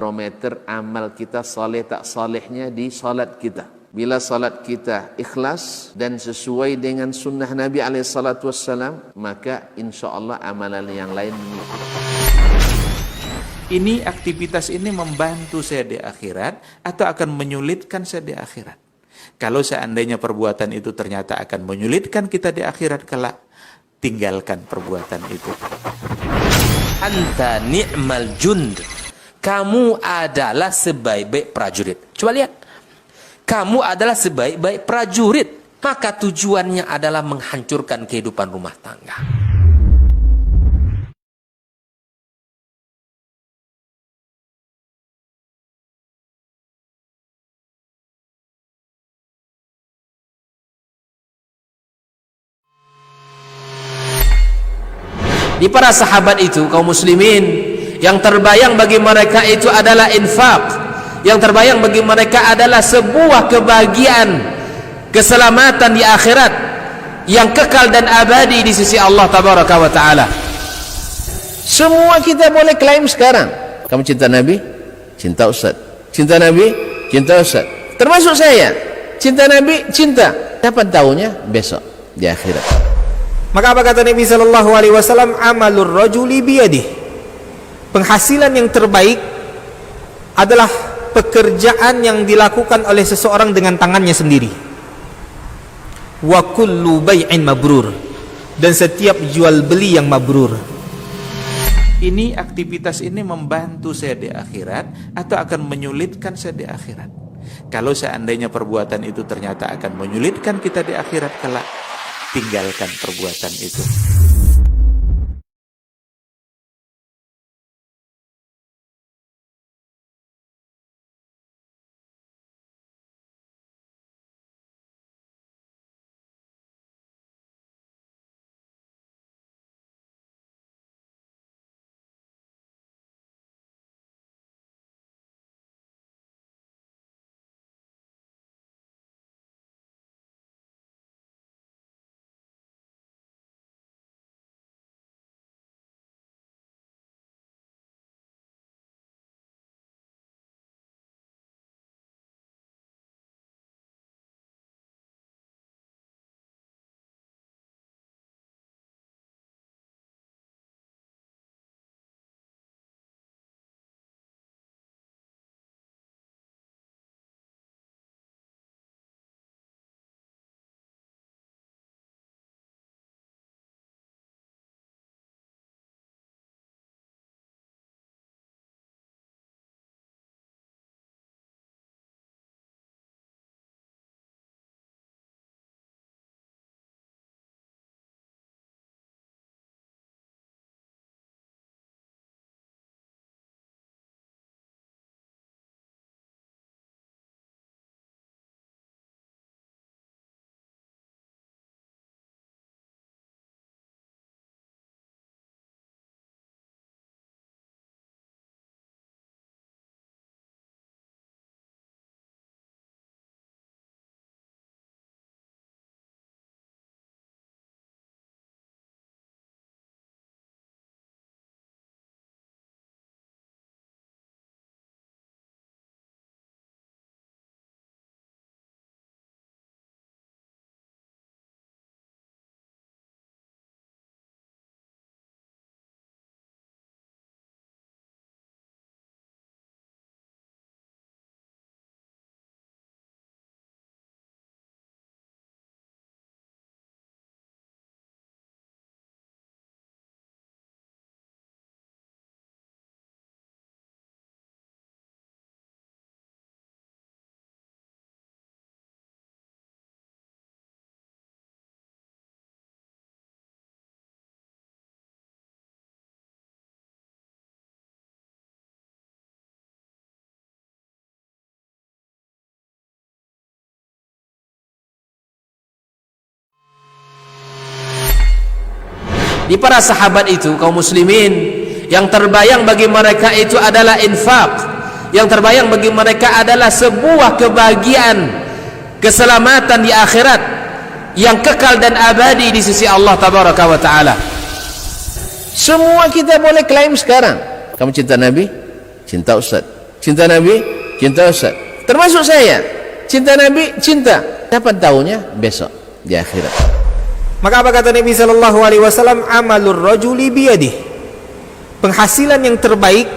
barometer amal kita saleh tak salehnya di salat kita. Bila salat kita ikhlas dan sesuai dengan sunnah Nabi SAW, maka insya Allah amalan yang lain mengikuti. Ini aktivitas ini membantu saya di akhirat atau akan menyulitkan saya di akhirat? Kalau seandainya perbuatan itu ternyata akan menyulitkan kita di akhirat kelak, tinggalkan perbuatan itu. Anta ni'mal jund. Kamu adalah sebaik-baik prajurit. Coba lihat. Kamu adalah sebaik-baik prajurit. Maka tujuannya adalah menghancurkan kehidupan rumah tangga. Di para sahabat itu, kaum muslimin, yang terbayang bagi mereka itu adalah infak. Yang terbayang bagi mereka adalah sebuah kebahagiaan, keselamatan di akhirat yang kekal dan abadi di sisi Allah Tabaraka wa Ta'ala. Semua kita boleh klaim sekarang. Kamu cinta Nabi? Cinta Ustaz. Cinta Nabi? Cinta Ustaz. Termasuk saya. Cinta Nabi? Cinta. Kapan tahunya? Besok di akhirat. Maka apa kata Nabi sallallahu alaihi wasallam? Amalur rajuli biyadih. Penghasilan yang terbaik adalah pekerjaan yang dilakukan oleh seseorang dengan tangannya sendiri. Wa kullu bai'in mabrur. Dan setiap jual beli yang mabrur. Ini aktivitas ini membantu saya di akhirat atau akan menyulitkan saya di akhirat? Kalau seandainya perbuatan itu ternyata akan menyulitkan kita di akhirat kelak, tinggalkan perbuatan itu. Di para sahabat itu, kaum muslimin, yang terbayang bagi mereka itu adalah infak. Yang terbayang bagi mereka adalah sebuah kebahagiaan, keselamatan di akhirat yang kekal dan abadi di sisi Allah Tabaraka wa Ta'ala. Semua kita boleh klaim sekarang. Kamu cinta Nabi? Cinta Ustaz. cinta Nabi, cinta Ustaz. Termasuk saya, cinta Nabi, cinta. Kapan tahunya? Besok di akhirat. Maka apa kata Nabi sallallahu alaihi wasallam? Amalur rajuli biyadihi. Penghasilan yang terbaik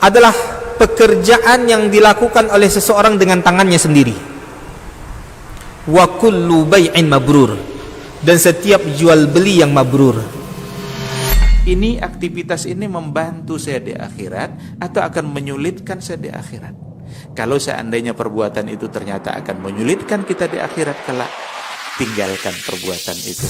adalah pekerjaan yang dilakukan oleh seseorang dengan tangannya sendiri. Wa kullu bai'in mabrur, dan setiap jual beli yang mabrur. Ini aktivitas ini membantu saya di akhirat atau akan menyulitkan saya di akhirat. Kalau seandainya perbuatan itu ternyata akan menyulitkan kita di akhirat kelak, tinggalkan perbuatan itu.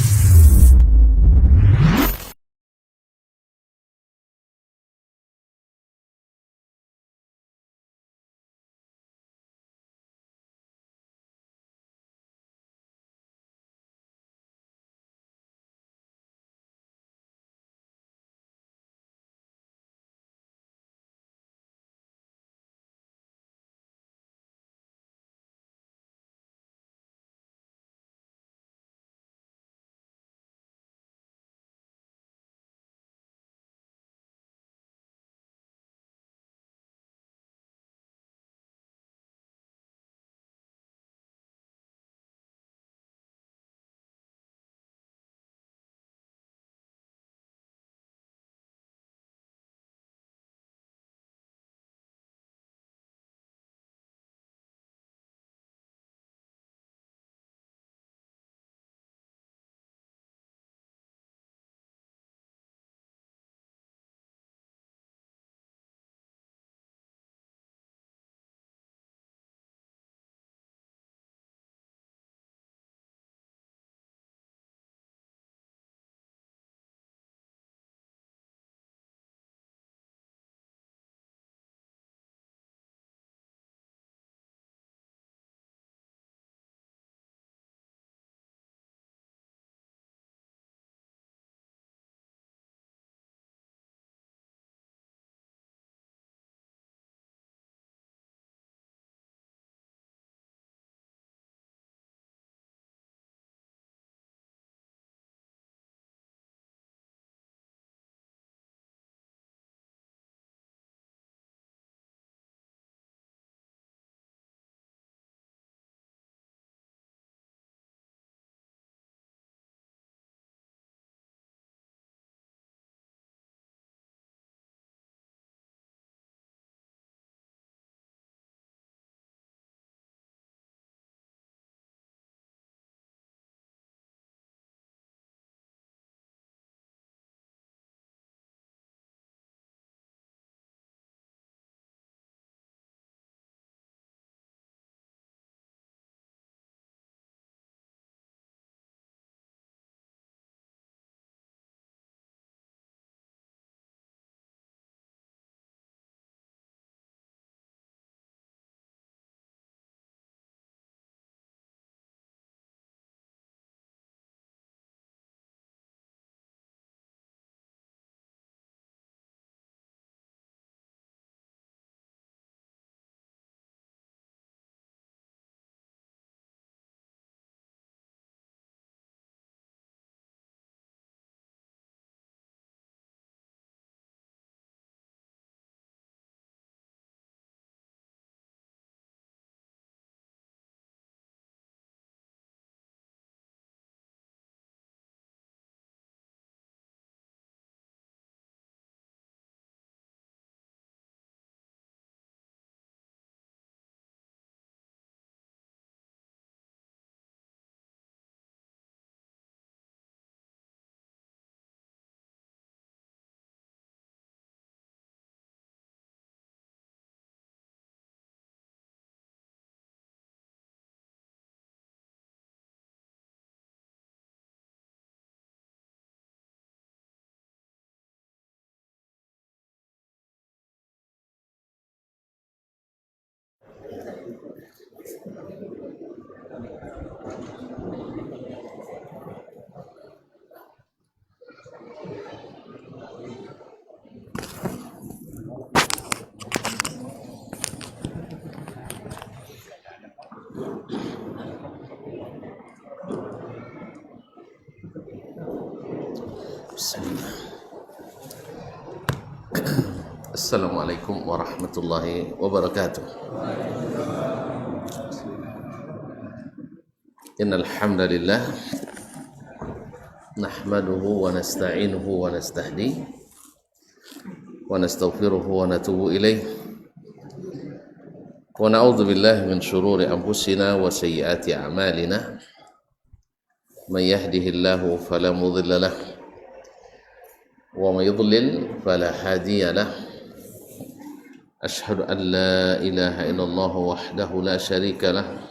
Assalamualaikum warahmatullahi wabarakatuh. Innal hamdalillah nahmaduhu wa nasta'inuhu wa nastahdi wa nastaghfiruhu wa natubu ilaih wa na'udzu billahi min shururi anfusina wa sayyiati a'malina man yahdihillahu fala mudilla lahu wa may yudlil fala hadiya lahu ashhadu an la ilaha illallah wahdahu la syarika lahu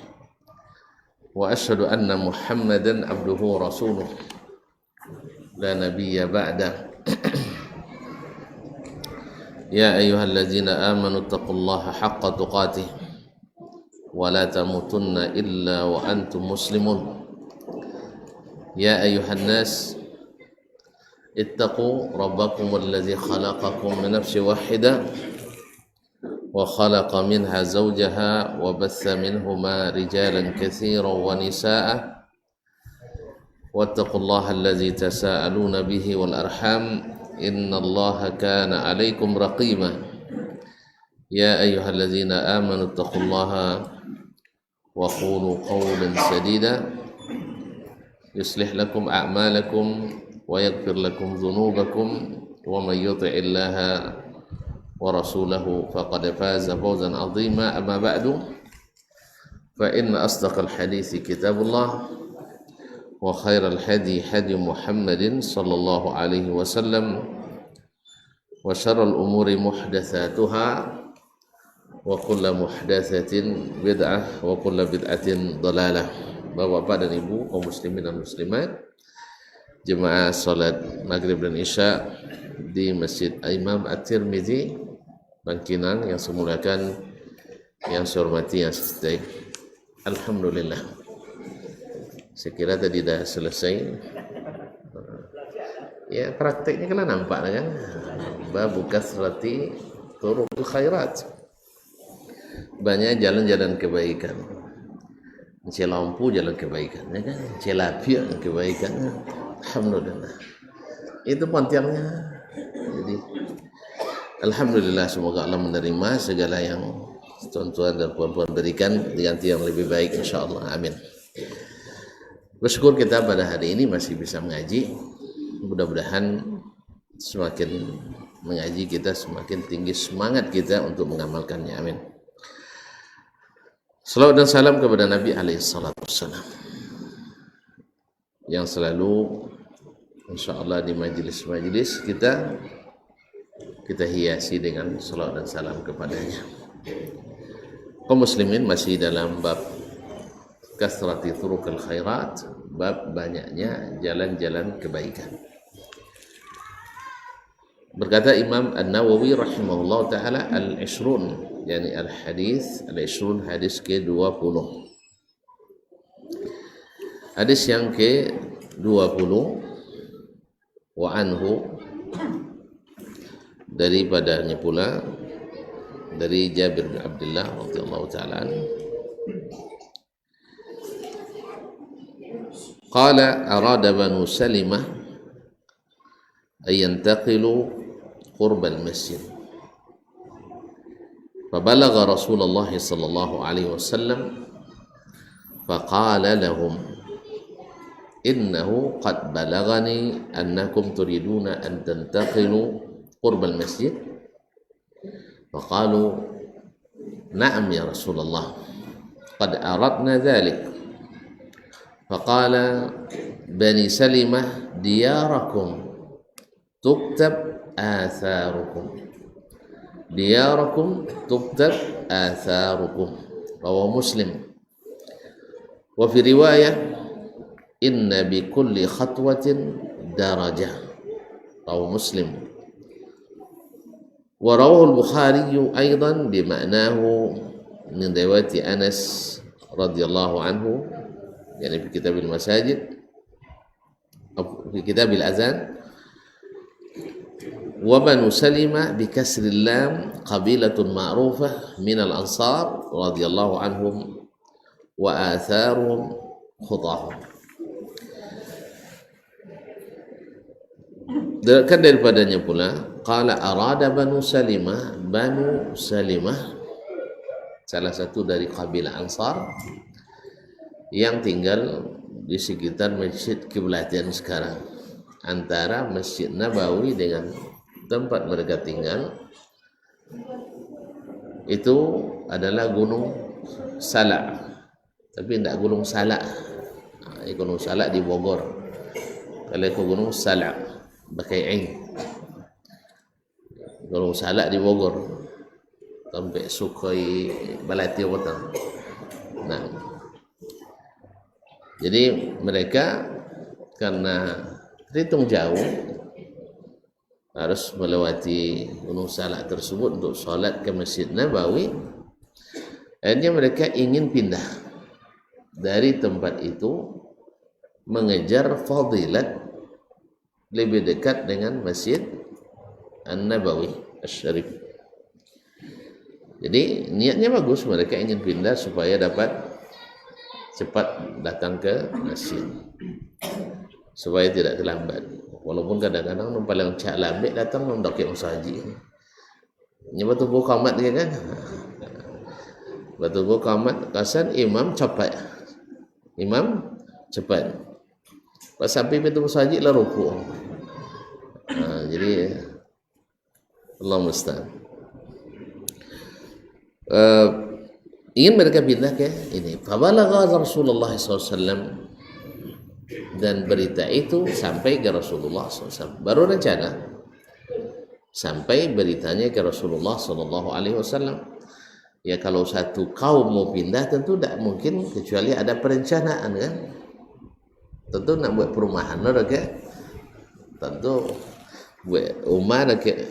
wa ashhadu anna muhammadan abduhu wa rasuluh la nabiyya ba'da. Ya ayyuhalladzina amanu taqullaha haqqa tuqatih wa la tamutunna illa wa antum muslimun. Ya ayyuhan nas ittaqu rabbakum alladzi khalaqakum min nafsin wahidah wa khalaqa minha zawjaha wa batha minhuma rijalan katsiran wa nisaa'a wattaqullaha alladzi tasaaluna bihi wal arham innallaha kana 'alaikum raqiba. Ya ayyuhalladzina amanu taqullaha wa qulu qawlan sadida yuslih lakum a'malakum wa yaghfir lakum dhunubakum wa may yuti'illaha wa rasulahu faqad faza fawzan 'azima. Amma ba'du fa inna asdaqal hadithi kitabullah wa khairal hadi hadi Muhammadin sallallahu alaihi wasallam wa syarrul umuri muhdatsatuha wa kullu muhdatsatin bid'ah wa kullu bid'atin dhalalah. Bapak-bapak dan ibu kaum muslimin dan muslimat, jemaah salat maghrib dan isya di Masjid Imam At-Tirmidzi Bangkinang yang saya muliakan, yang saya hormati, yang saya cintai. Alhamdulillah, saya kira tadi dah selesai. Ya, prakteknya kan nampak kan? Babu kasrati turuqul khairat. Banyak jalan-jalan kebaikan. Encik lampu jalan kebaikan, ya kan? Encik lapiak kebaikan. Alhamdulillah. Itu pontiangnya. Jadi alhamdulillah, semoga Allah menerima segala yang tuan-tuan dan puan-puan berikan diganti yang lebih baik insyaallah. Amin. Bersyukur kita pada hari ini masih bisa mengaji. Mudah-mudahan semakin mengaji kita semakin tinggi semangat kita untuk mengamalkannya. Amin. Salawat dan salam kepada Nabi alaihi salatu wassalam yang selalu insyaallah di majelis-majelis kita hiasi dengan salawat dan salam kepadanya. Kaum muslimin masih dalam bab kasrati turuqil khairat, bab banyaknya jalan-jalan kebaikan. Berkata Imam An-Nawawi rahimahullah ta'ala, al-ishrun, yani al-hadis, al-ishrun hadis ke-20. Hadis yang ke-20, wa anhu, daripadanya pula, dari Jabir bin Abdullah radhiyallahu ta'ala anhu, qala arada banu Salimah ayantaqilu qurbal masjid fabalagha Rasulullah sallallahu alaihi wasallam faqala lahum innahu qad balaghani annakum turiduna an tantaqilu qurbal masjid faqalu na'am ya Rasulullah qad aradna dhalik faqala bani Salimah diyarakum tuktab atharukum diyarakum tuktab atharukum. Rawahu Muslim. Wa fi riwayah inna bi kulli khatwatin darajah. Rawahu Muslim. Wa rawahu al-Bukhari aidan bima'nahu min riwayat Anas radhiyallahu anhu, yani fi kitab al-masajid, fi kitab al-azan. Wa banu Salimah bi kasril lam qabilatun ma'rufah min al-ansar radhiyallahu anhum wa atharuhum khutahum. Kan daripadanya pula qala arada Banu Salimah, salah satu dari kabilah Ansar yang tinggal di sekitar Masjid Kiblatain sekarang, antara Masjid Nabawi dengan tempat mereka tinggal itu adalah Gunung Salak, tapi tidak Gunung Salak. Gunung Salak di Bogor, kalau itu Gunung Salak pakai ain. Gunung Salak di Bogor sampai Sukhoi Balati Watan. Nah, jadi mereka karena terhitung jauh harus melewati Gunung Salak tersebut untuk sholat ke Masjid Nabawi. Akhirnya mereka ingin pindah dari tempat itu, mengejar fadilat lebih dekat dengan Masjid An-Nabawi Asy-Syarif. Jadi niatnya bagus, mereka ingin pindah supaya dapat cepat datang ke masjid, supaya tidak terlambat. Walaupun kadang-kadang paling cak lambat datang mendaki usahaji. Ini batu kamat dia kan. Batu kamat kasan imam cepat. Imam cepat. Pas sampai batu usahaji lah ruku'. Jadi Allah musta'an. Ingin mereka pindah ke ini. Fabalagha Rasulullah SAW, dan berita itu sampai ke Rasulullah SAW. Baru rencana sampai beritanya ke Rasulullah SAW. Ya, kalau satu kaum mau pindah tentu tidak mungkin kecuali ada perencanaan kan. Tentu nak buat perumahan mereka, tentu buat rumah ke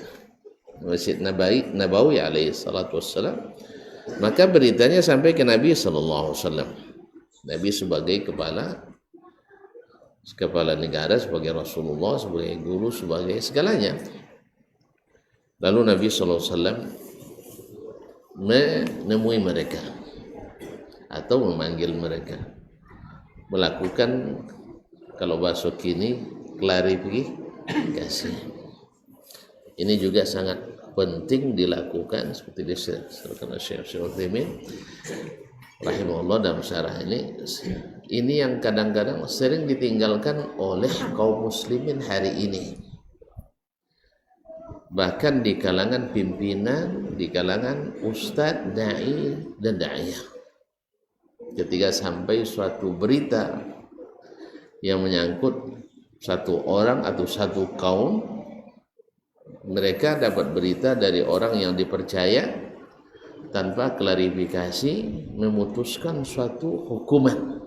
Masjid Nabawi alaihi salatu wassalam. Maka beritanya sampai ke Nabi sallallahu alaihi wasallam. Nabi sebagai kepala negara, sebagai Rasulullah, sebagai guru, sebagai segalanya. Lalu Nabi sallallahu alaihi wasallam menemui mereka atau memanggil mereka, melakukan, kalau bahasa kini, klarifikasi. Ini juga sangat penting dilakukan, seperti disebutkan Syekh Utsaimin rahimahullah dalam syarah ini. Ini yang kadang-kadang sering ditinggalkan oleh kaum muslimin hari ini, bahkan di kalangan pimpinan, di kalangan ustadz, dai dan da'iyah. Ketika sampai suatu berita yang menyangkut satu orang atau satu kaum, mereka dapat berita dari orang yang dipercaya, tanpa klarifikasi memutuskan suatu hukuman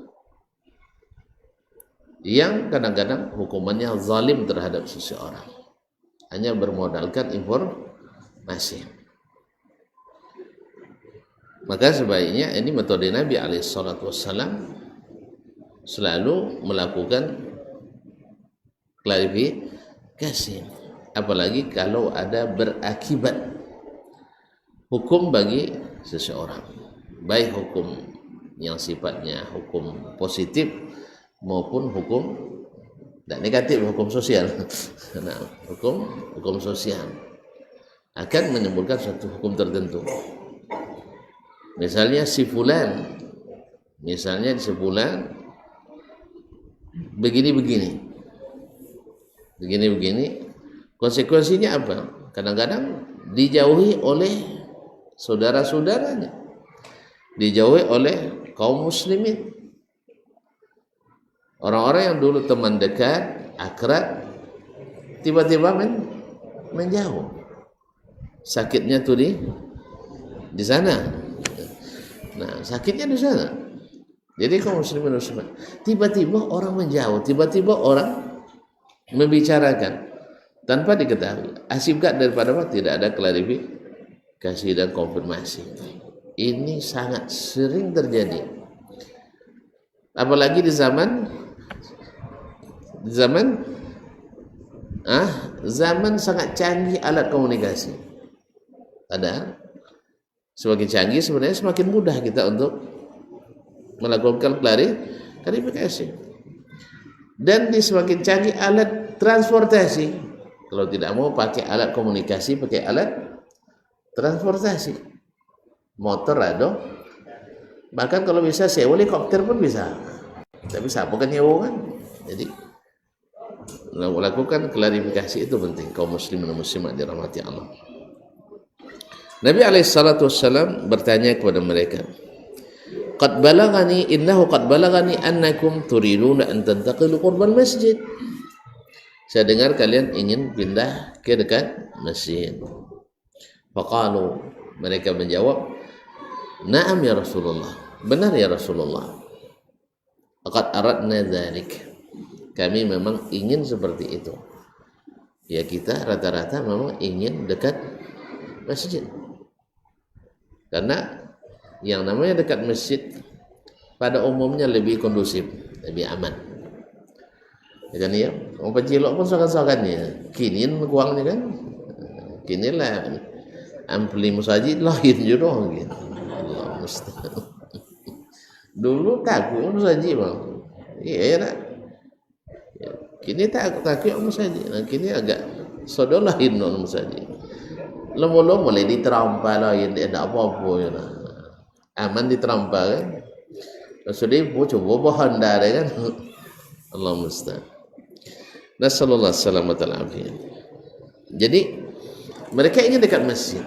yang kadang-kadang hukumannya zalim terhadap seseorang, hanya bermodalkan informasi. Maka sebaiknya ini metode Nabi SAW selalu melakukan klarifikasi, apalagi kalau ada berakibat hukum bagi seseorang, baik hukum yang sifatnya hukum positif maupun hukum tidak negatif, hukum sosial. Nah, hukum sosial akan menimbulkan suatu hukum tertentu. Misalnya si fulan, begini, konsekuensinya apa? Kadang-kadang dijauhi oleh saudara-saudaranya, dijauhi oleh kaum muslimin, orang-orang yang dulu teman dekat, akrab, tiba-tiba menjauh. Sakitnya tuh di sana. Nah, sakitnya di sana. Jadi kaum muslimin, tiba-tiba orang menjauh, tiba-tiba orang membicarakan tanpa diketahui. Akibat daripada apa? Tidak ada klarifikasi dan konfirmasi. Ini sangat sering terjadi, apalagi di zaman sangat canggih alat komunikasi. Ada semakin canggih sebenarnya semakin mudah kita untuk melakukan klarifikasi. Dan di semakin canggih alat transportasi, Kalau tidak mau pakai alat komunikasi, pakai alat transportasi. Motor ada. Bahkan kalau bisa sewa helikopter pun bisa. Tapi siapa kan nyewa kan? Jadi lakukan klarifikasi itu penting. Kaum muslimin dan muslimat dirahmati Allah. Nabi SAW bertanya kepada mereka, qad balagani annakum turiduna an tantaqilu qurbal masjid. Saya dengar kalian ingin pindah ke dekat masjid. Faqalu, mereka menjawab, na'am ya Rasulullah, benar ya Rasulullah. Qad aradna dzalik, kami memang ingin seperti itu. Ya, kita rata-rata memang ingin dekat masjid. Karena yang namanya dekat masjid pada umumnya lebih kondusif, lebih aman. Ya kan ya? Orang pecilok pun sokan-sokannya. Kini kuangnya kan. Kini lah ampli musajid lain juga gitu. Allah mustahil. Dulu takut musajid bang. Iya ya nak. Kini takut musajid. Kini agak sodolahin non musajid. Lama-lama mulai diterampa lah, tidak ada apa-apa ya lah. Aman diterampa kan. Sudah coba bahan dari kan. Allah musta'an. Nasallallahu salamat al-afiyah. Jadi mereka ingin dekat masjid.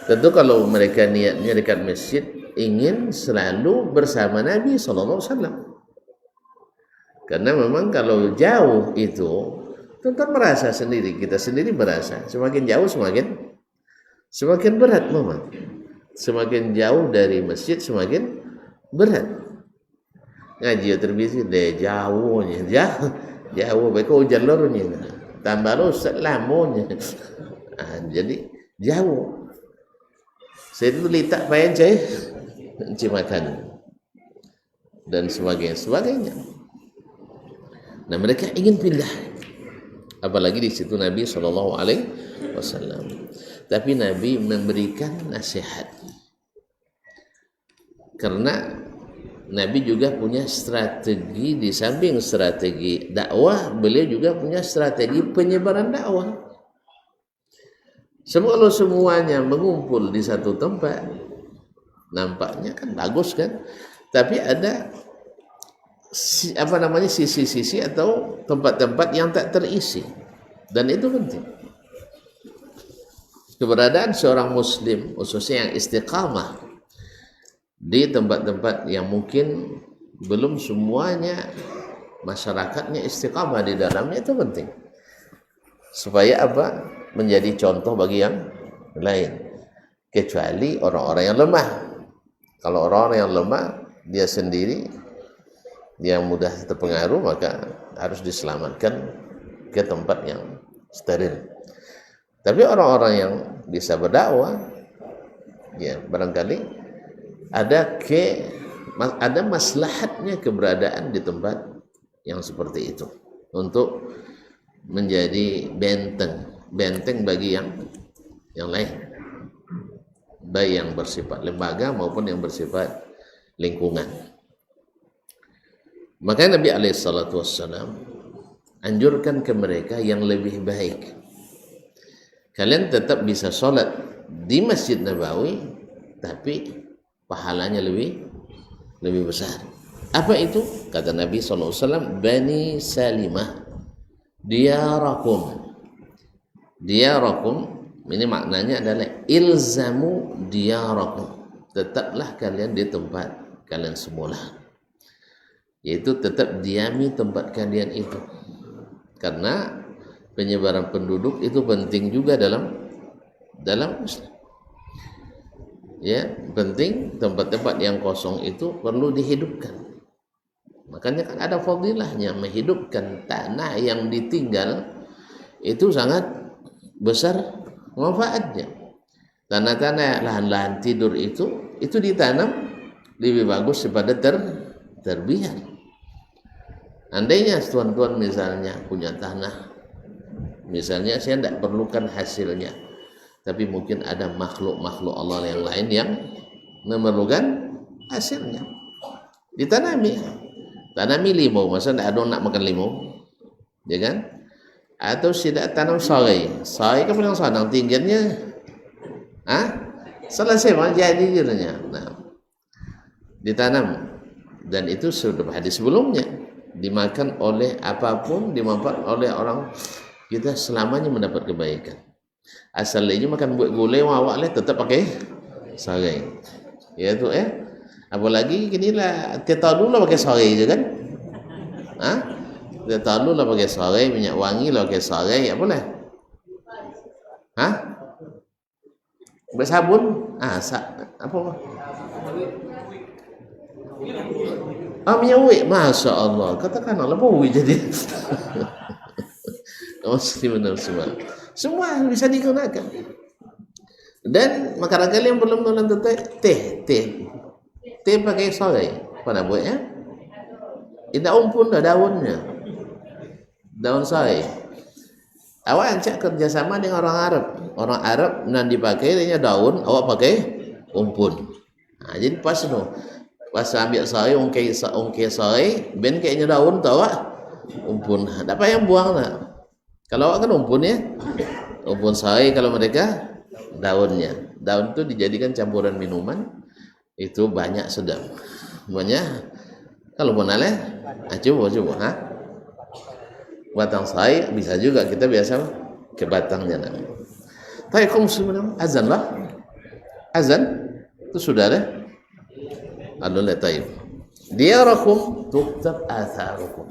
Tentu kalau mereka niatnya dekat masjid, ingin selalu bersama Nabi SAW. Karena memang kalau jauh itu tentu merasa sendiri, kita sendiri merasa semakin jauh semakin berat memang. Semakin jauh dari masjid semakin berat. Ngaji terbisi deh jauhnya, jauh baik jalurnya, tambah rusak lamunya. Jadi jauh. Saya itu letak payah cai makan dan sebagainya. Nah, mereka ingin pindah. Apalagi di situ Nabi SAW. Tapi Nabi memberikan nasihat. Karena Nabi juga punya strategi, di samping strategi dakwah, beliau juga punya strategi penyebaran dakwah. Kalau semuanya mengumpul di satu tempat, nampaknya kan bagus kan? Tapi ada sisi-sisi atau tempat-tempat yang tak terisi, dan itu penting. Keberadaan seorang muslim khususnya yang istiqamah di tempat-tempat yang mungkin belum semuanya masyarakatnya istiqamah di dalamnya, itu penting supaya apa? Menjadi contoh bagi yang lain, kecuali orang-orang yang lemah. Kalau orang-orang yang lemah dia sendiri yang mudah terpengaruh, maka harus diselamatkan ke tempat yang steril. Tapi orang-orang yang bisa berdakwah, ya barangkali ada maslahatnya keberadaan di tempat yang seperti itu untuk menjadi benteng bagi yang lain, baik yang bersifat lembaga maupun yang bersifat lingkungan. Maka Nabi SAW anjurkan ke mereka yang lebih baik. Kalian tetap bisa sholat di Masjid Nabawi, tapi pahalanya lebih besar. Apa itu? Kata Nabi SAW, Bani Salimah diyarakum. Diyarakum ini maknanya adalah ilzamu diyarakum. Tetaplah kalian di tempat kalian semula, yaitu tetap diami tempat kalian itu. Karena penyebaran penduduk itu penting juga dalam Islam. Ya, penting tempat-tempat yang kosong itu perlu dihidupkan. Makanya kan ada fadilahnya menghidupkan tanah yang ditinggal, itu sangat besar manfaatnya. Tanah-tanah lahan-lahan tidur itu ditanam lebih bagus daripada terbiar. Andainya tuan-tuan misalnya punya tanah, misalnya saya tidak perlukan hasilnya, tapi mungkin ada makhluk-makhluk Allah yang lain yang memerlukan hasilnya, ditanami limau. Masa tidak ada nak makan limau, ya kan? atau tidak tanam sarai. Sarai kan paling senang tingginya. Selesai jadi kiranya. Nah, ditanam, dan itu sudah hadis sebelumnya, dimakan oleh apapun, dimanfaat oleh orang, kita selamanya mendapat kebaikan. Asal ini makan buat gulai awak le tetap pakai sarai. Ya tu apalagi gini lah, kita dulu lah pakai sarai je kan. Kita dulu lah pakai sarai, minyak wangi lah pakai sarai, apa lah? Buat sabun? Apa? Minyak wik, masya Allah. Katakanlah apa wik jadi? Muslimin semua bisa digunakan. Dan makanan kalian belum nonton teh pakai sarai. Apa nak buat ya? Daun pun dah daunnya, daun sarai. Awak ajak kerjasama dengan orang Arab. Orang Arab nan dipakai dia daun, awak pakai umpun. Jadi pas tu. Pas ambil sarai, ungkit sarai, ben kayaknya daun tu awak umpun. Tak payah buang lah. Kalau awak kan umpun ya, umpun sarai. Kalau mereka daunnya. Daun tu dijadikan campuran minuman. Itu banyak sedap. Banyak. Kalau mau nale, coba. Batang sarai bisa juga, kita biasa ke batangnya. Tapi kaum muslimin, azan lah. Azan itu sudah ada. Alhamdulillah, taib. Diyarakum tuktab atharukum.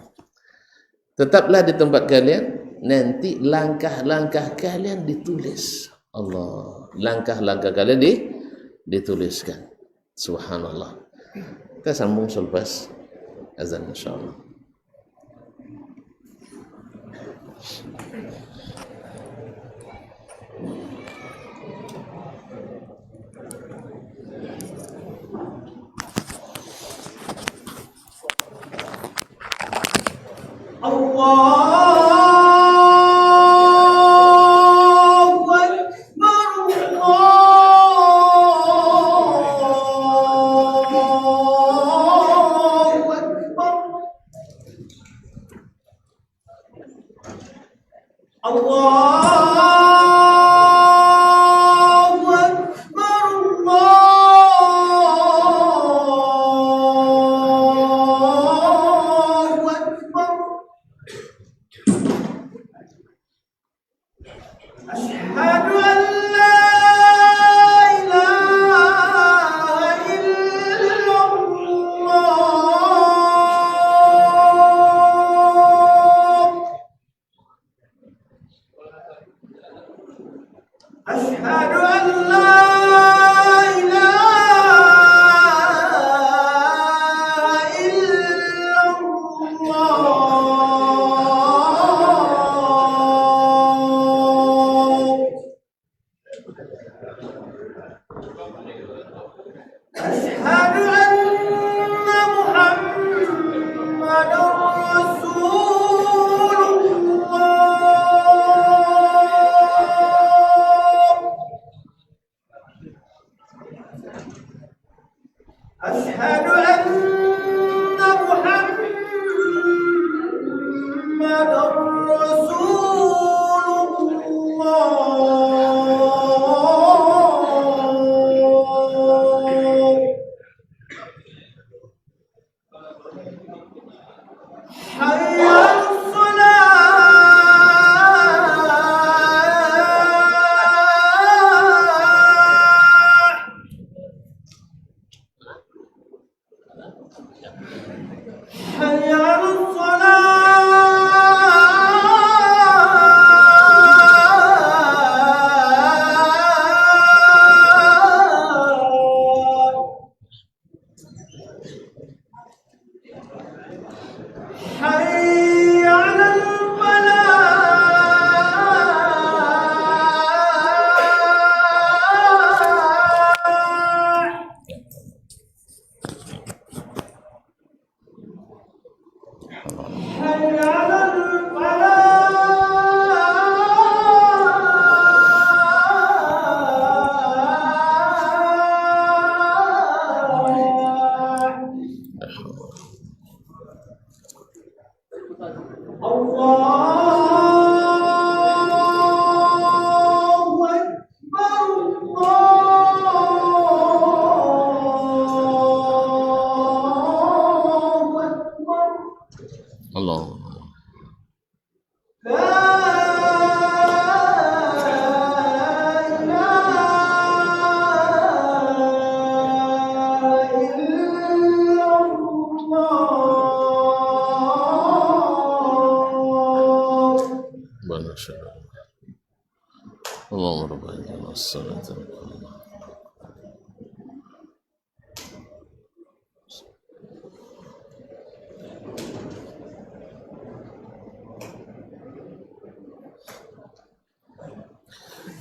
Tetaplah di tempat kalian, nanti langkah-langkah kalian ditulis. Allah, langkah-langkah kalian dituliskan. Subhanallah. Kita sambung selepas azan insyaallah. Allah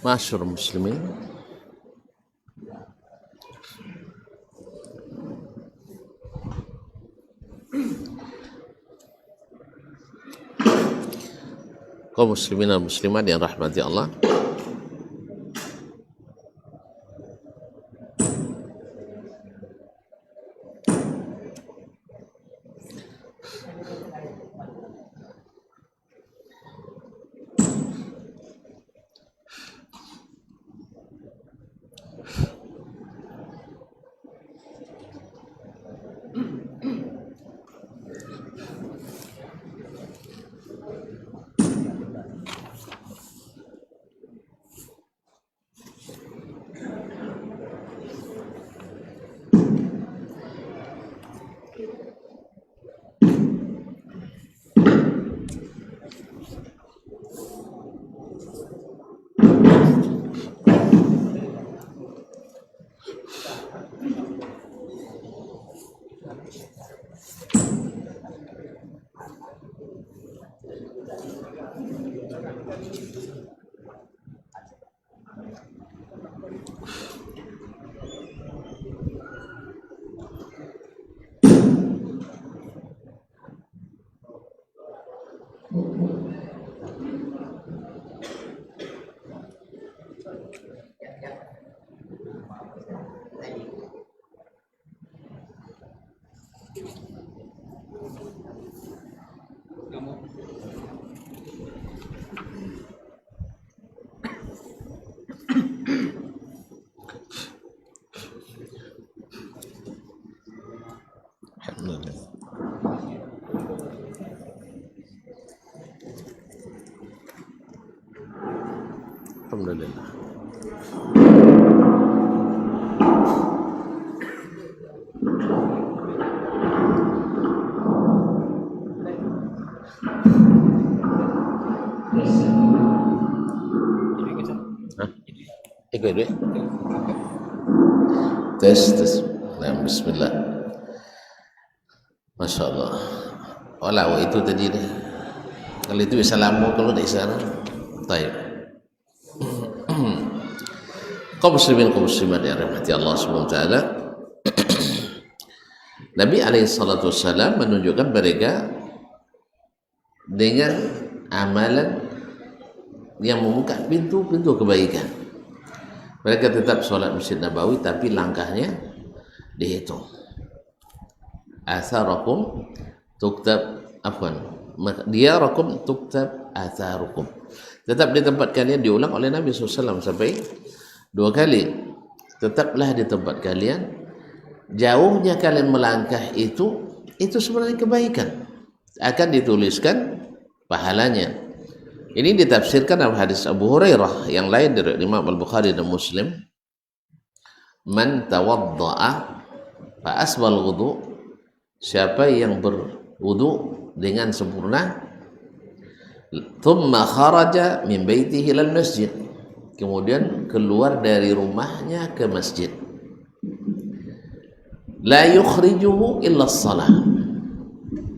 Masyur muslimin, kaum muslimin dan muslimat yang rahmati Allah. Alhamdulillah. Ikut dulu. Tes. Nah, bismillah. Masya Allah. Walau itu tadi deh. Kalau itu bisa lama, kalau tidak bisa. Baik. Kaum muslimin kaum muslimat yang rahmati Allah Subhanahu wa taala. Nabi alaihi salatu wassalam menunjukkan mereka dengan amalan yang membuka pintu-pintu kebaikan. Mereka tetap sholat Masjid Nabawi, tapi langkahnya dihitung. Atharakum tuktab diyarakum tuktab atharukum. Tetap di tempat kalian, diulang oleh Nabi SAW sampai 2 kali. Tetaplah di tempat kalian. Jauhnya kalian melangkah itu sebenarnya kebaikan. Akan dituliskan pahalanya. Ini ditafsirkan dalam hadis Abu Hurairah yang lain dari Imam Al-Bukhari dan Muslim. Man tawadda'a fa asbal wudu, siapa yang berwudu dengan sempurna, thumma kharaja min baitihi ilal masjid, kemudian keluar dari rumahnya ke masjid, la yukhrijuhu illa shalah,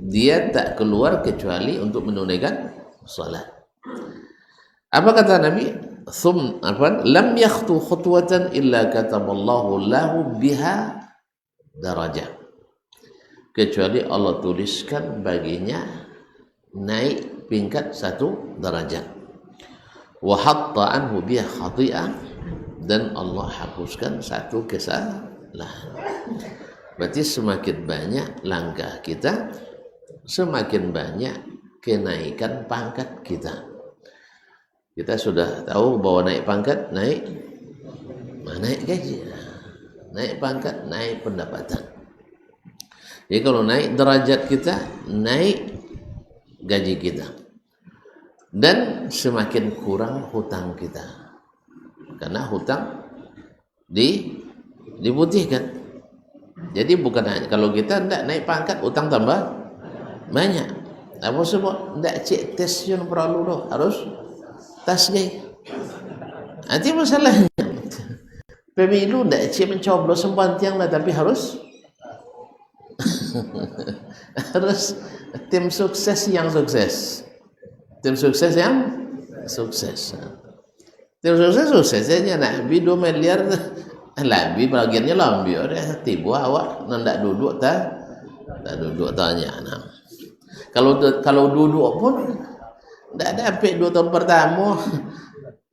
dia tak keluar kecuali untuk menunaikan salat. Apa kata Nabi? Lam yakhtu khutwatan illa kataballahu lahu biha darajah, kecuali Allah tuliskan baginya naik tingkat 1 derajat. Wa hatta anhu biha khati'ah, dan Allah hapuskan 1 kesalahan. Berarti semakin banyak langkah kita, semakin banyak kenaikan pangkat kita. Kita sudah tahu bahwa naik pangkat, naik gaji, naik pangkat, naik pendapatan. Jadi kalau naik derajat kita, naik gaji kita, dan semakin kurang hutang kita, karena hutang diputihkan. Jadi bukan hanya kalau kita tidak naik pangkat, hutang tambah banyak. Apa sebab tidak cek tes yang perlu loh, harus tasgih. Nanti masalahnya pemilu tidak cik mencoblos sembantiang lah, tapi harus harus tim sukses yang sukses, tim sukses yang sukses, tim sukses saja nak bi 2 miliar lebih bagiannya lambi orang tiba awak nak duduk tak duduk tanya. Nah, kalau duduk pun tidak dapat 2 tahun pertama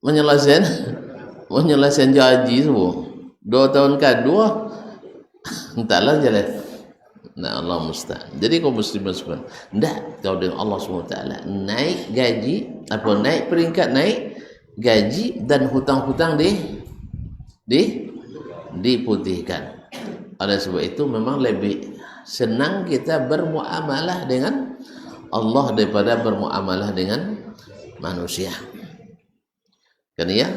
menyelesaikan janji semua. 2 tahun kedua entahlah jalan. Nah, Allah musta'an. Jadi kaum muslimin sekalian, tidak kau dengan Allah SWT naik gaji, naik peringkat, naik gaji, dan hutang-hutang diputihkan. Oleh sebab itu memang lebih senang kita bermuamalah dengan Allah daripada bermuamalah dengan manusia. Kan ya?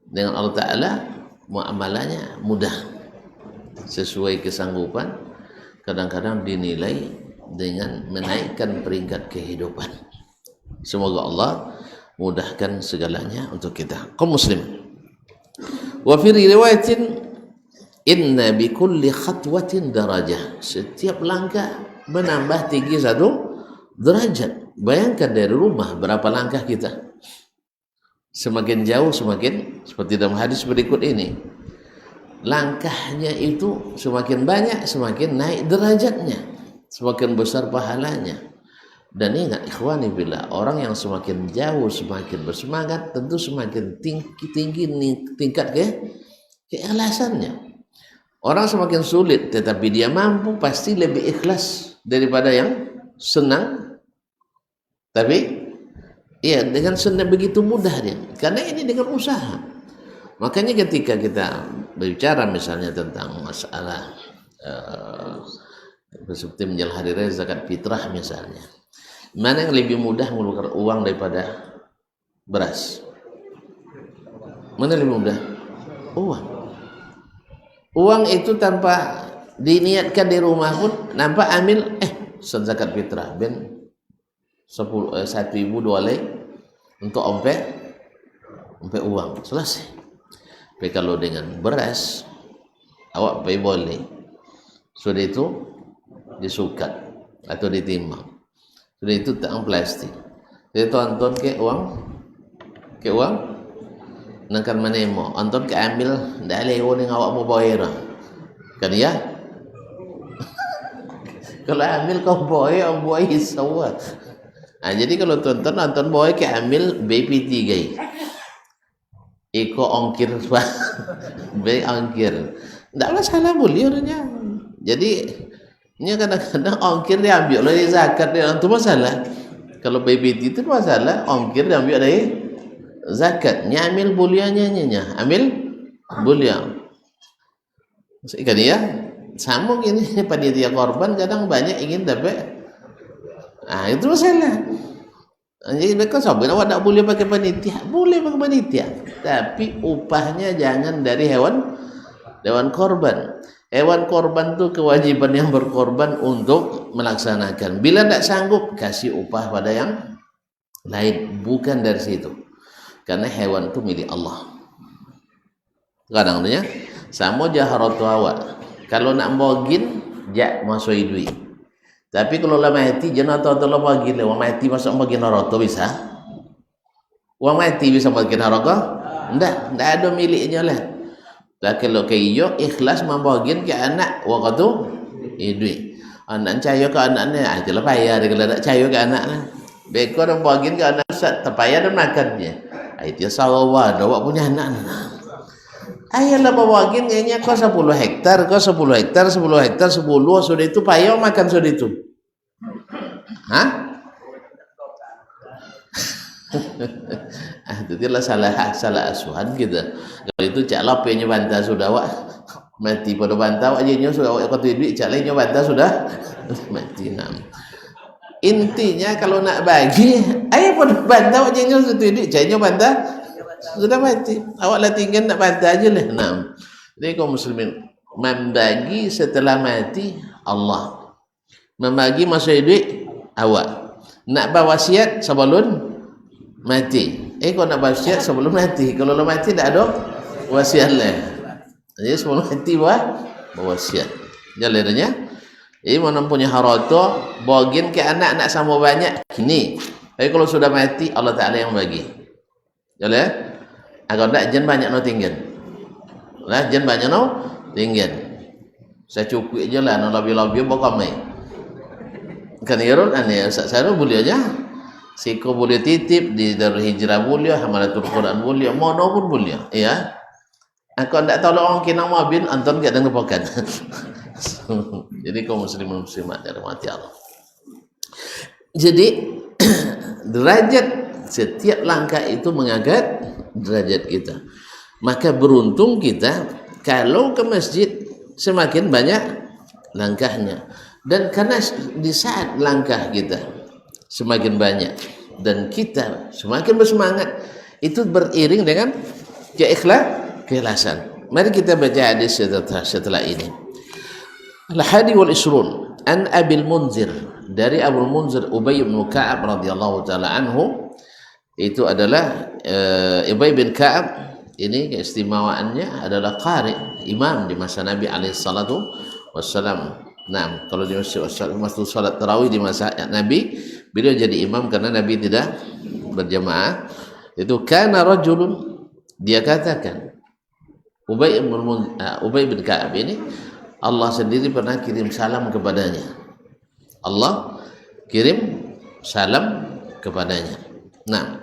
Dengan Allah Ta'ala muamalahnya mudah, sesuai kesanggupan. Kadang-kadang dinilai dengan menaikkan peringkat kehidupan. Semoga Allah mudahkan segalanya untuk kita kaum muslim. Wa fi riwayatin inna bi kulli khatwatin darajah, setiap langkah menambah tinggi 1 derajat. Bayangkan dari rumah berapa langkah kita, semakin jauh semakin, seperti dalam hadis berikut ini, langkahnya itu semakin banyak semakin naik derajatnya, semakin besar pahalanya. Dan ingat ikhwani billah, orang yang semakin jauh semakin bersemangat, tentu semakin tinggi tingkat keikhlasannya. Orang semakin sulit tetapi dia mampu, pasti lebih ikhlas daripada yang senang tapi ya dengan senang begitu mudah dia, karena ini dengan usaha. Makanya ketika kita berbicara misalnya tentang masalah seperti menjelang hari raya zakat fitrah misalnya, mana yang lebih mudah mengeluarkan uang daripada beras? Mana lebih mudah? Uang itu tanpa diniatkan di rumah pun nampak ambil zakat fitrah ben 1.000 $2 untuk ompe uang, selesai. Tapi kalau dengan beras awak boleh sudah itu disukat atau ditimbang, sudah itu tak plastik, jadi tonton ke uang nangkan menemo anton ke ambil ndak lewo ning awak mau bayar kan ya. Kalau ambil kau boy semua. Nah, jadi kalau tonton nonton boy ke ambil BP3 iko ongkir be ongkir ndak masalah boleh orangnya. Jadi ini kadang-kadang ongkir diambil oleh zakat dia, itu masalah. Kalau BP itu masalah, ongkir diambil dari zakat, nyamil buliannya ambil bulian. Ikan ya sama gini panitia korban kadang banyak ingin dapat. Nah, itu masalah. Jadi mereka sabar, awak tak boleh pakai panitia, boleh pakai panitia, tapi upahnya jangan dari hewan korban. Hewan korban itu kewajiban yang berkorban untuk melaksanakan. Bila tidak sanggup, kasih upah pada yang lain, bukan dari situ. Karena hewan itu milik Allah. Kadang-kadang sama jaharatu awak. Kalau nak bogin, jak masuk duit. Tapi kalau lah mati, jangan tahu bagi le. Wang mati masuk bagi neraka bisa? Wang mati bisa bagi neraka? Tidak ada miliknya lah. Tapi kalau kayo ikhlas membagi ke anak waktu duit. Anak cayo ke anaknya, aja lah payah. Kalau nak cayo ke anaknya, beko orang bagi ke anak terpayah dan makannya. Itu sawah, awak punya anak. Ayalah bawakin kayaknya kau 10 hektar, 10 hektar, 10 sudah itu payah makan sudah itu. Hah? Itu dia salah asuhan kita. Kalau itu cak lapenya bantah sudah awak mati pada bantah aja nyo sudah awak kau duit cak lainnya bantah sudah mati nam. Intinya kalau nak bagi, ayo pada bantah aja nyo sudah duit cak nyo bantah sudah mati. Awaklah tinggal nak bantah aja lah. Nah, jadi kaum muslimin membagi setelah mati Allah, membagi masa hidup awak, nak berwasiat sebelum mati. Kau nak wasiat sebelum mati. Kalau lo mati tak ada wasiat lah. Jadi sebelum mati berwasiat. Jalannya, ini mana punya harta, bagian ke anak sama banyak kini. Tapi kalau sudah mati, Allah Taala yang bagi. Jalan, agar tak jen banyak no tinggal. Lah jen banyak no tinggal. Saya cukup aja lah, no lebih bokamai. Kan irul ane saya boleh aja. Siko boleh titip di Darul Hijrah boleh, Hamalatul Quran boleh, mono pun boleh, ya. Aku tidak tahu orang kena mobil, anton gak ada ngepokan. Jadi kaum muslimin muslimat dari mati Allah. Jadi derajat setiap langkah itu mengangkat derajat kita. Maka beruntung kita kalau ke masjid semakin banyak langkahnya. Dan karena di saat langkah kita semakin banyak dan kita semakin bersemangat, itu beriring dengan keikhlasan. Mari kita baca hadis setelah ini. Al-Hadi wal Isrun an Abil Munzir, dari Abu Munzir Ubay bin Ka'ab radhiyallahu taala anhu. Itu adalah Ubay bin Ka'ab ini keistimewaannya adalah qari, imam di masa Nabi alaihi salatu wassalam. Nah, kalau di masjid salat tarawih di masa Nabi, beliau jadi imam karena Nabi tidak berjamaah. Itu kana rajulun, dia katakan Ubay bin Ka'ab ini Allah sendiri pernah kirim salam kepadanya. Allah kirim salam kepadanya. Nah,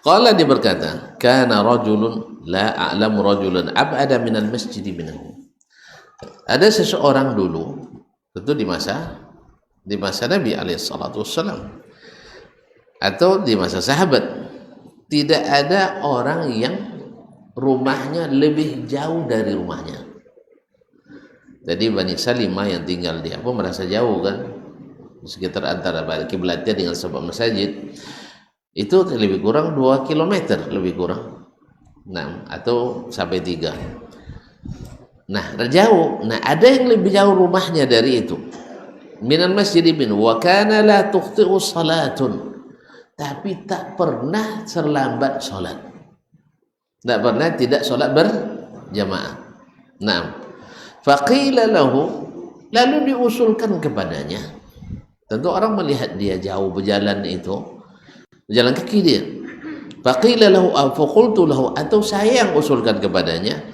qala dia berkata, kana rajulun la a'lamu rajulan ab'ada minal masjid minhu. Ada seseorang dulu, tentu di masa Nabi alaihi salatu wassalam atau di masa sahabat, tidak ada orang yang rumahnya lebih jauh dari rumahnya. Jadi Bani Salimah yang tinggal di apa merasa jauh kan, sekitar antara kiblatnya dengan sebuah masjid itu lebih kurang 2 km lebih kurang, nah atau sampai 3. Nah jauh. Nah ada yang lebih jauh rumahnya dari itu. Minal masjid bin wa kana la tukhti'u salatun, tapi tak pernah terlambat salat. Tak pernah tidak salat berjamaah. Nah, faqila lahu, lalu diusulkan kepadanya. Tentu orang melihat dia jauh berjalan itu, berjalan kaki dia. Faqila lahu faqultu lahu, atau saya yang usulkan kepadanya,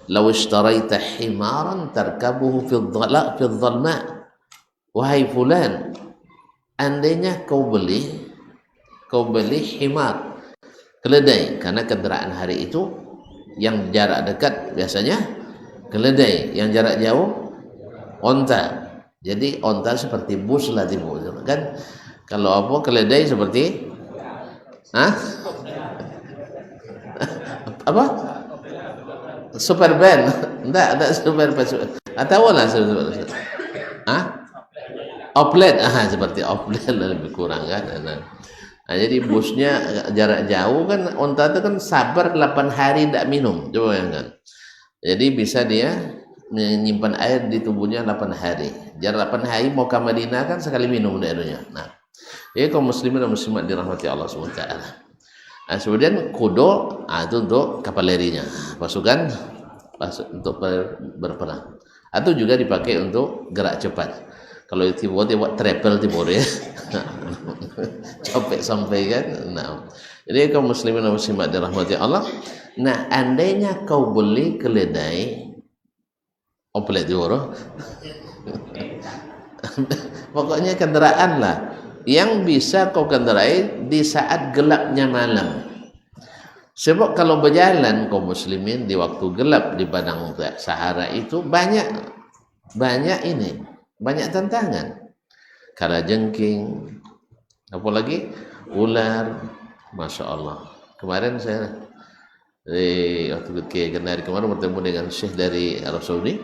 law ishtaraita himaran tarkabuhu fi dhalma. Wahai fulan, andainya kau beli himar, keledai, karena kendaraan hari itu yang jarak dekat biasanya keledai, yang jarak jauh onta. Jadi onta seperti bus lah tipu kan, kalau apa keledai seperti apa super van. enggak super van atau lah oplet, seperti oplet lebih kurang kan. Nah, jadi busnya jarak jauh kan, onta itu kan sabar 8 hari tidak minum, coba bayangkan. Jadi bisa dia menyimpan air di tubuhnya 8 hari. Jarak 8 hari mau ke Madinah kan sekali minum airnya. Nah, jadi kaum muslimin dan muslimat dirahmati Allah SWT. Nah, kemudian kudo, itu untuk kavalerinya, pasukan untuk berperang, atau juga dipakai untuk gerak cepat. Kalau tiba-tiba travel tiba ya, capek sampai kan. Nah, jadi kaum muslimin dan muslimat dirahmati Allah. Nah, andainya kau beli keledai, oplet joro, pokoknya kendaraan lah yang bisa kau kendarai di saat gelapnya malam. Sebab kalau berjalan kaum muslimin di waktu gelap di padang Sahara itu banyak tantangan, kalajengking, apalagi ular, masya Allah. Kemarin saya waktu ke Kenari kemarin bertemu dengan Syekh dari Arab Saudi.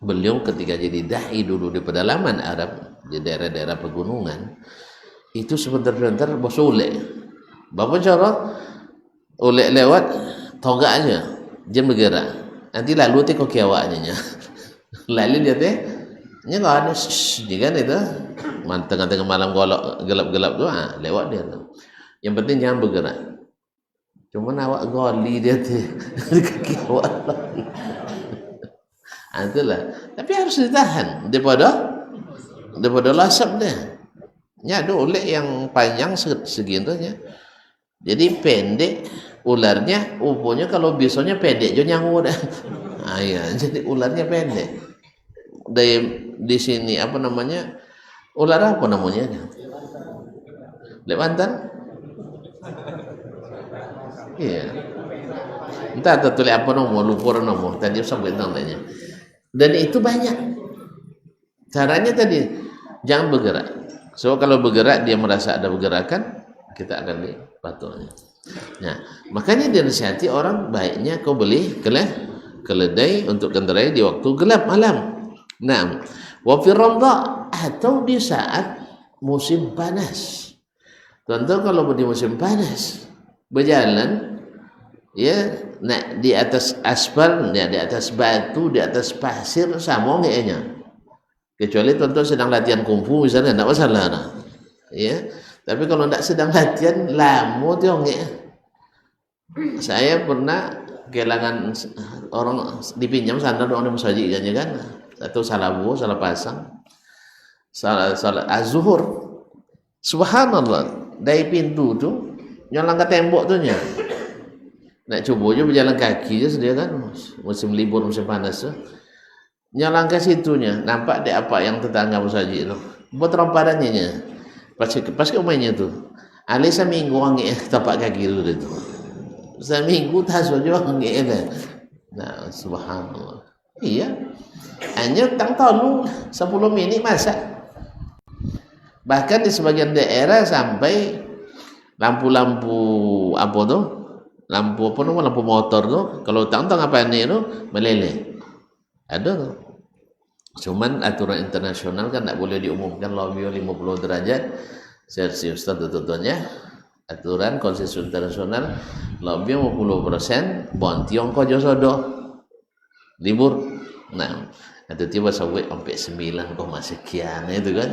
Beliau ketika jadi da'i dulu di pedalaman Arab, di daerah-daerah pegunungan, itu sebentar-bentar bos ulek. Bapak cara ulek lewat togaknya, dia bergerak. Nanti lalu teh kok kiawaknya. Lalu dia teh nya nggak ada kan itu, tengah-tengah malam gelap-gelap tuh lewat dia tuh. Yang penting jangan bergerak. Cuma awak goli dia tu di kaki awak. Itulah. Tapi harus ditahan daripada lasap dia. Ya, ada ulat yang panjang segitunya. Jadi pendek ularnya, upunya kalau biasanya pendek je nyangu dah. Ya, jadi ularnya pendek. Di sini apa namanya? Ular apa namanya? Lewantan? Iya. Entah ada tulis apa nomor, lupa nomor. Tadi sampai tanya. Dan itu banyak. Caranya tadi jangan bergerak. So kalau bergerak dia merasa ada pergerakan, kita akan dipatuhnya. Nah, makanya dinasihati orang baiknya kau beli keledai untuk kendarai di waktu gelap malam. Nah, wa fi ramdha atau di saat musim panas. Contoh kalau di musim panas berjalan ya di atas aspal, ya, di atas batu, di atas pasir sama ngenya. Kecuali tuan-tuan sedang latihan kungfu misalnya, tidak masalah nah. Ya, tapi kalau tidak sedang latihan lama tu saya pernah kehilangan orang dipinjam sandal orang masjid kan, atau salah pasang salah az-zuhur. Subhanallah, dari pintu tu nyolong ke tembok tu nya. Nak cuba je berjalan kaki je sedia kan, musim libur, musim panas tu. Nyolong ke situnya, nampak dek apa yang tetangga masjid tu. Buat rompadannya nya. Pas ke rumahnya tu. Ali seminggu wangi tapak kaki tu. Seminggu tas saja wangi dah. Nah, subhanallah. Iya. Hanya tang tolu 10 minit masak. Bahkan di sebagian daerah sampai lampu-lampu apa tu? Lampu motor tu, kalau tang-tang apa ni tu meleleh. Ada tu. Cuman aturan internasional kan tak boleh diumumkan lebih 50 derajat Celcius tentunya. Aturan konsensus internasional lebih 50% bontiong ko jo sodo libur. Nah, itu tiba sampai 9, sekian itu kan.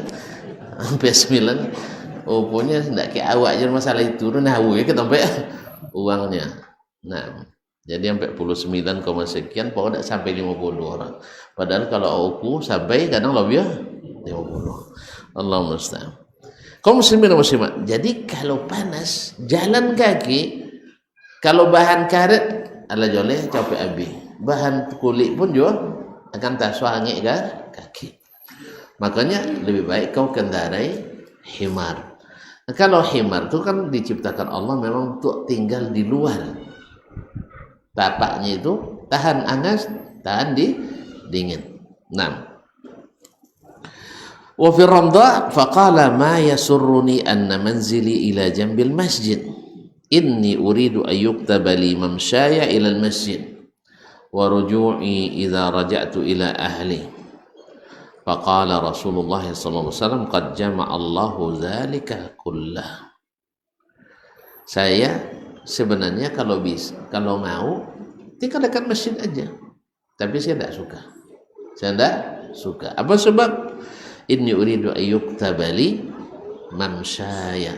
Sampai 9 punya tidak ke awak je masalah itu nah ya kita sampai uangnya. Nah, jadi sampai 49, sekian pokoknya tidak sampai 50 orang. Padahal kalau aku sampai kadang lebih 50. Allah musta'an. Kaum muslimin dan muslimat. Jadi kalau panas jalan kaki, kalau bahan karet ala joleh capek abi. Bahan kulit pun juga akan tak suangi kaki. Makanya lebih baik kau kendarai himar. Nah, kalau himar itu kan diciptakan Allah memang untuk tinggal di luar. Tapaknya itu tahan panas, tahan dingin. Nah, wa fi ramdha faqala ma yasurruni anna manzili ila jambil masjid inni uridu an yuktaba li mamshaya ila al masjid wa ruju'i idza raja'tu ila ahli. Faqala Rasulullah sallallahu alaihi wasallam qad jama'a Allahu dzalika kullah. Saya sebenarnya kalau mau tinggal dekat masjid aja. Tapi saya tidak suka. Apa sebab? Inni uridu ayyuktabali mamsyaya.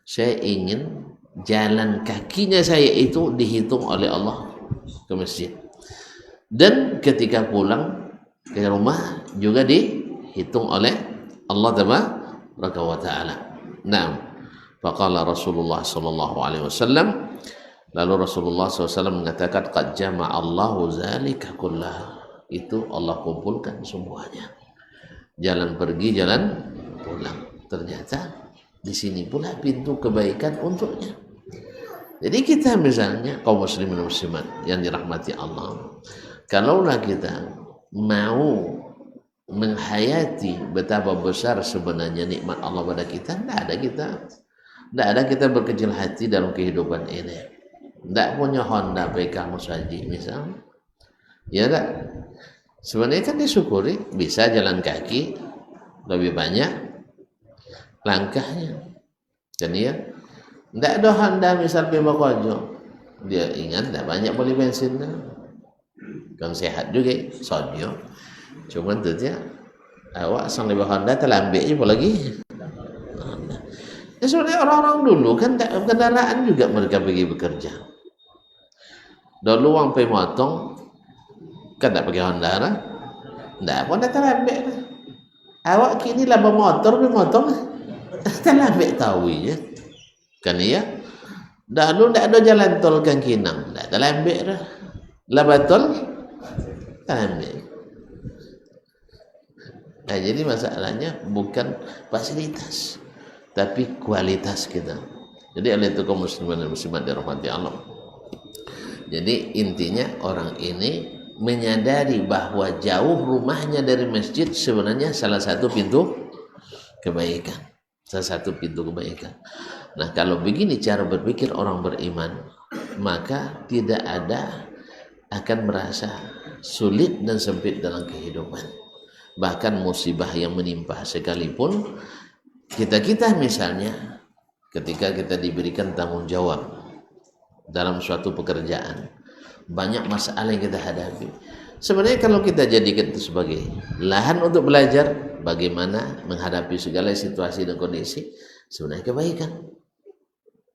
Saya ingin jalan kakinya saya itu dihitung oleh Allah ke masjid. Dan ketika pulang ke rumah juga dihitung oleh Allah tabaraka wa taala. Naam. Faqala Rasulullah sallallahu alaihi wasallam, lalu Rasulullah SAW mengatakan qad jama'a Allahu zalika kullah. Itu Allah kumpulkan semuanya. Jalan pergi, jalan pulang. Ternyata di sini pula pintu kebaikan untuknya. Jadi kita misalnya kaum muslimin dan muslimat yang dirahmati Allah, kalaulah kita mau menghayati betapa besar sebenarnya nikmat Allah pada kita, tidak ada kita berkecil hati dalam kehidupan ini. Tidak punya Honda PK Musaji misalnya, ya tak? Sebenarnya kan disyukuri bisa jalan kaki lebih banyak langkahnya. Dan ya, tidak ada Honda misal Pemakojo, dia ingat tidak banyak beli bensin kan sehat juga sodio. Cuman tu dia awak sang lebih Honda terlambat je lagi. Ya, sebenarnya orang-orang dulu kan kendaraan juga mereka pergi bekerja. Dulu orang pergi motong, kan tak pakai Honda lah. Tak pun dah terlambat lah. Awak kini lah bermotor pergi motong. Terlambat tahu je. Kan iya? Dahulu tak ada jalan tol Kang Kinang. Tak terlambat dah. Lah betul? Terlambat. Nah, jadi masalahnya bukan fasilitas, tapi kualitas kita. Jadi oleh itu kaum muslimin dan muslimat dirahmati Allah. Jadi intinya orang ini menyadari bahwa jauh rumahnya dari masjid sebenarnya salah satu pintu kebaikan. Salah satu pintu kebaikan. Nah, kalau begini cara berpikir orang beriman, maka tidak ada akan merasa sulit dan sempit dalam kehidupan. Bahkan musibah yang menimpa sekalipun, kita misalnya ketika kita diberikan tanggung jawab dalam suatu pekerjaan, banyak masalah yang kita hadapi. Sebenarnya kalau kita jadikan itu sebagai lahan untuk belajar bagaimana menghadapi segala situasi dan kondisi, sebenarnya kebaikan.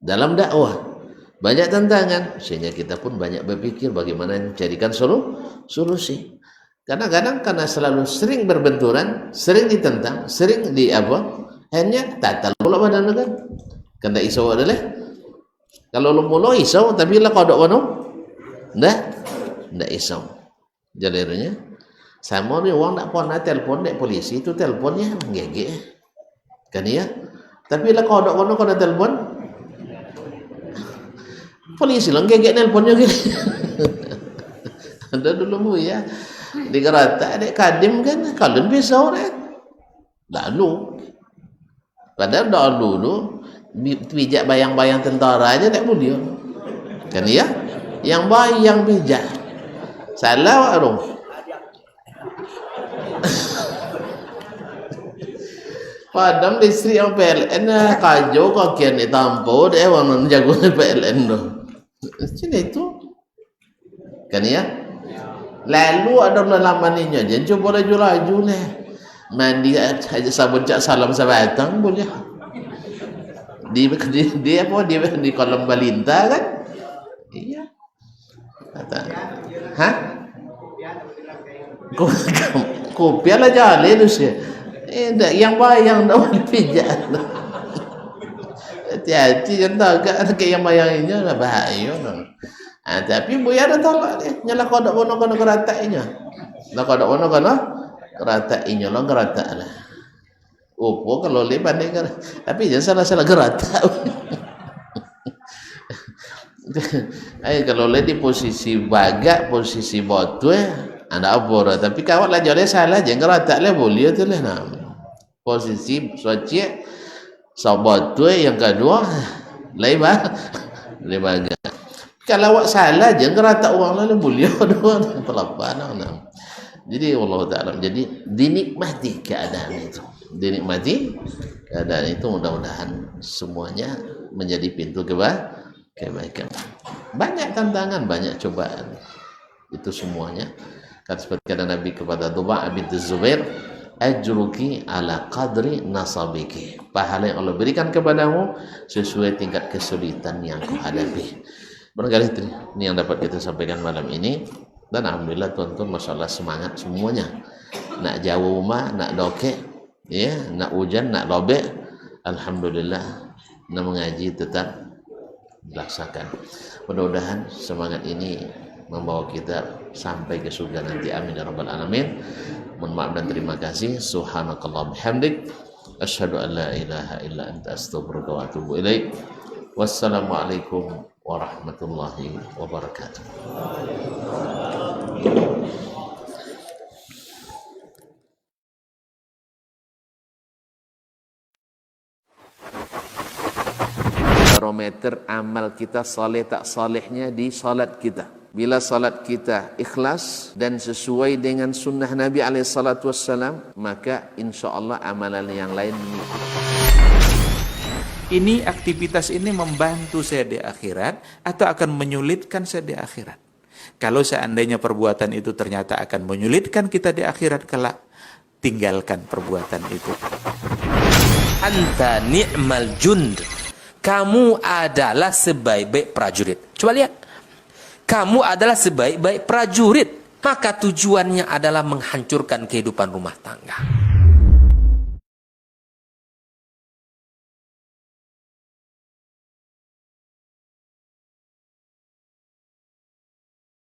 Dalam dakwah banyak tantangan, sehingga kita pun banyak berpikir bagaimana mencarikan solusi. Kadang-kadang karena selalu sering berbenturan, sering ditentang, sering akhirnya tatal pula badan kan. Kan tak isau adalah. Kalau lu mula isau tapi lah kodok mana? Ndak isau. Jalurnya sama ni orang nak pernah telefon dek polisi itu teleponnya ngege. Kan iya? Tapi lah kodok mana kau nak telefon? Polisi lah ngege teleponnya gitu. Ada dulu ya. Di Gerata dek kadim kan kalau bisa orang lalu padahal dulu pijak bayang-bayang tentara aja tak boleh kan ya yang bayang pijak salah warung padam listrik yang PLN kajo kakian ni tampo deh orang jago PLN tu macam itu kan ya. Lalu ada lamaninya je coba laju-laju lah mandi aja sabun cak salam sabatang boleh di di kolam balinta kan iya kata kopi lah jalan tu sih yang bayang dah boleh pijak hati-hati jangan tak yang bayanginnya lah bahaya tapi buaya dah tolak dia nyala kodok kono keratainya lah kodok kono keratainya lah gerata lah opo kalau le pandai kan tapi jangan salah gerata kalau le di posisi bagak posisi botwe ada apa tapi kawat lah jole salah jangan gerata lah boleh tu lah posisi socie sobotwe yang kedua le bagak kalau awak salah jangan rata uang lalu beliau doang pelapan. Jadi Allah Taala jadi dinikmati keadaan itu. Dinikmati keadaan itu mudah-mudahan semuanya menjadi pintu kebaikan. Banyak tantangan, banyak cobaan. Itu semuanya kan seperti kata Nabi kepada Duba' bin Zubair, ajruki ala qadri nasabiki. Pahala yang Allah berikan kepadamu sesuai tingkat kesulitan yang kau hadapi. Barangkali ini yang dapat kita sampaikan malam ini dan alhamdulillah tuan-tuan masyaallah semangat semuanya nak jauh rumah nak dokek ya nak hujan nak lobek alhamdulillah nak mengaji tetap dilaksanakan. Mudah-mudahan semangat ini membawa kita sampai ke surga nanti, amin ya rabbal alamin. Mohon maaf dan terima kasih. Subhanakallah bihamdik asyhadu an la ilaha illa anta astaghfiruka wa atubu ilaik. Wassalamualaikum warahmatullahi wabarakatuh. Barometer amal kita saleh tak salehnya di salat kita. Bila salat kita ikhlas dan sesuai dengan sunnah Nabi SAW, maka insya Allah amalan yang lain mengikuti. Ini aktivitas ini membantu saya di akhirat atau akan menyulitkan saya di akhirat. Kalau seandainya perbuatan itu ternyata akan menyulitkan kita di akhirat kelak, tinggalkan perbuatan itu. Anta ni'mal jund. Kamu adalah sebaik-baik prajurit. Coba lihat. kamu adalah sebaik-baik prajurit, maka tujuannya adalah menghancurkan kehidupan rumah tangga.